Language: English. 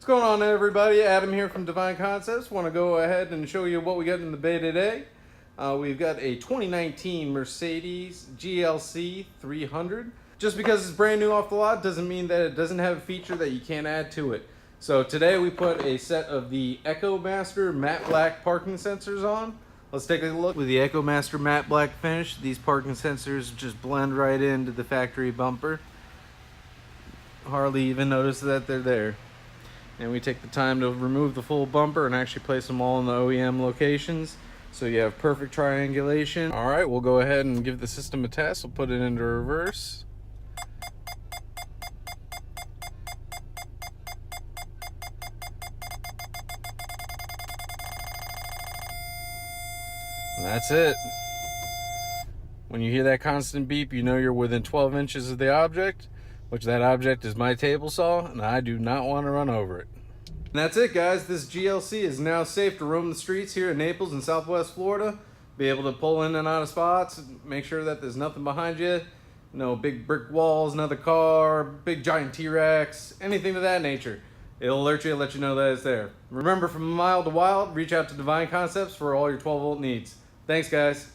What's going on, everybody? Adam here from Devine Concepts. Want to go ahead and show you what we got in the bay today. We've got a 2019 Mercedes GLC300. Just because it's brand new off the lot doesn't mean that it doesn't have a feature that you can't add to it. So today we put a set of the Echomaster matte black parking sensors on. Let's take a look. With the Echomaster matte black finish, these parking sensors just blend right into the factory bumper. Hardly even notice that they're there. And we take the time to remove the full bumper and actually place them all in the OEM locations, so you have perfect triangulation. All right, we'll go ahead and give the system a test. We'll put it into reverse. And that's it. When you hear that constant beep, you know you're within 12 inches of the object, which that object is my table saw, and I do not want to run over it. And that's it, guys. This GLC is now safe to roam the streets here in Naples and Southwest Florida. Be able to pull in and out of spots, make sure that there's nothing behind you. No big brick walls, another car, big giant T-Rex, anything of that nature. It'll alert you and let you know that it's there. Remember, from mild to wild, reach out to Devine Concepts for all your 12-volt needs. Thanks, guys.